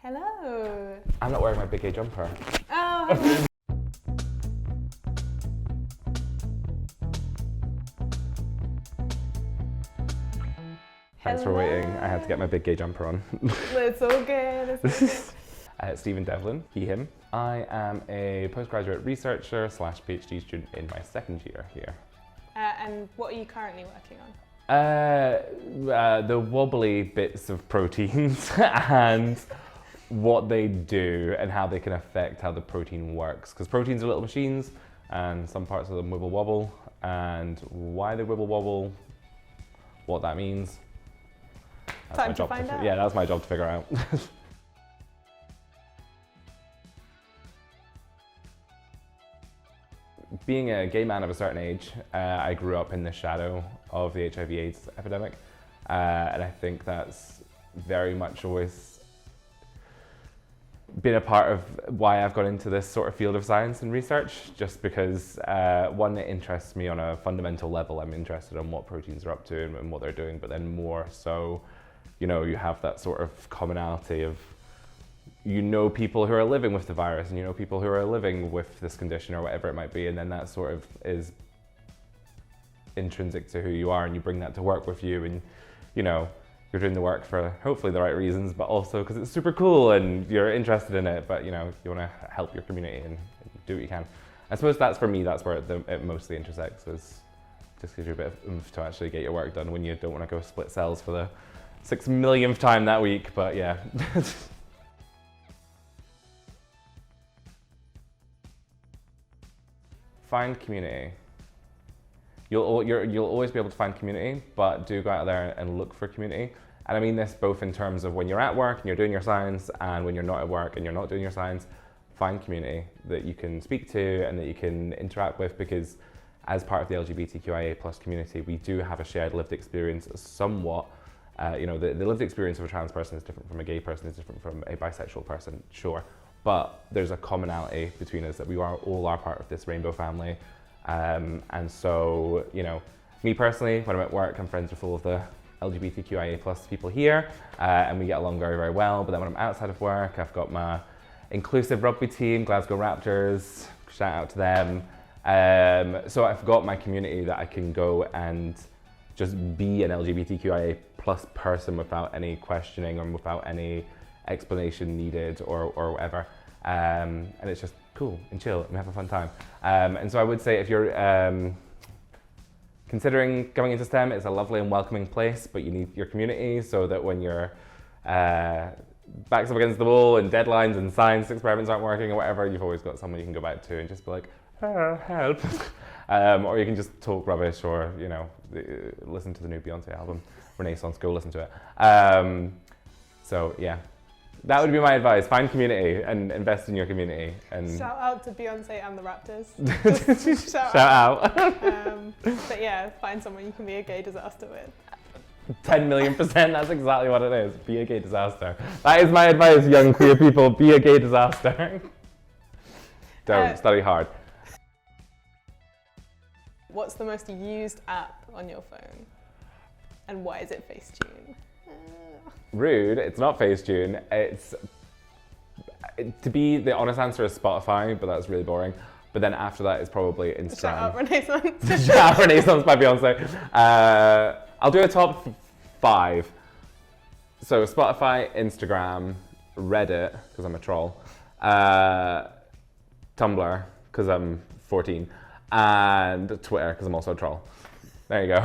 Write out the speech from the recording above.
Hello. I'm not wearing my big gay jumper. Oh, hello. Thanks for waiting. I had to get my big gay jumper on. It's all good. It's all good. Stephen Devlin, he, him. I am a postgraduate researcher / PhD student in my second year here. And what are you currently working on? The wobbly bits of proteins and what they do and how they can affect how the protein works. Because proteins are little machines and some parts of them wibble wobble, and why they wibble wobble, what that means. That's Time my to job find out. Yeah, that's my job to figure out. Being a gay man of a certain age, I grew up in the shadow of the HIV/AIDS epidemic, and I think that's very much always been a part of why I've got into this sort of field of science and research, just because one, it interests me on a fundamental level. I'm interested in what proteins are up to and what they're doing, but then more so, you know, you have that sort of commonality of, you know, people who are living with the virus and you know people who are living with this condition or whatever it might be, and then that sort of is intrinsic to who you are, and you bring that to work with you, and you know, you're doing the work for hopefully the right reasons, but also because it's super cool and you're interested in it, but you know, you want to help your community and do what you can. I suppose that's, for me, that's where it mostly intersects, is just gives you a bit of oomph to actually get your work done when you don't want to go split cells for the 6 millionth time that week, but yeah. Find community. You'll always be able to find community, but do go out there and look for community. And I mean this both in terms of when you're at work and you're doing your science, and when you're not at work and you're not doing your science. Find community that you can speak to and that you can interact with, because as part of the LGBTQIA+ community, we do have a shared lived experience somewhat. You know, the lived experience of a trans person is different from a gay person, is different from a bisexual person, sure. But there's a commonality between us, that we all are part of this rainbow family. And so, you know, me personally, when I'm at work, I'm friends with all of the LGBTQIA+ people here, and we get along very, very well. But then when I'm outside of work, I've got my inclusive rugby team, Glasgow Raptors, shout out to them. So I've got my community that I can go and just be an LGBTQIA+ person without any questioning or without any explanation needed or whatever. And it's just cool and chill and we have a fun time. And so I would say, if you're considering going into STEM, it's a lovely and welcoming place, but you need your community so that when you're backs up against the wall and deadlines and science experiments aren't working or whatever, you've always got someone you can go back to and just be like, help. Or you can just talk rubbish, or, you know, listen to the new Beyonce album, Renaissance, go listen to it. So yeah. That would be my advice. Find community and invest in your community. And Shout out to Beyonce and the Raptors. Shout out. But yeah, find someone you can be a gay disaster with. 10 million %, that's exactly what it is. Be a gay disaster. That is my advice, young queer people. Be a gay disaster. Don't study hard. What's the most used app on your phone? And why is it Facetune? Rude, it's not Facetune. To be the honest answer is Spotify, but that's really boring. But then after that is probably Instagram. Shout out Renaissance. Shout out Renaissance by Beyonce. I'll do a top 5. So Spotify, Instagram, Reddit, because I'm a troll, Tumblr, because I'm 14, and Twitter, because I'm also a troll. There you go.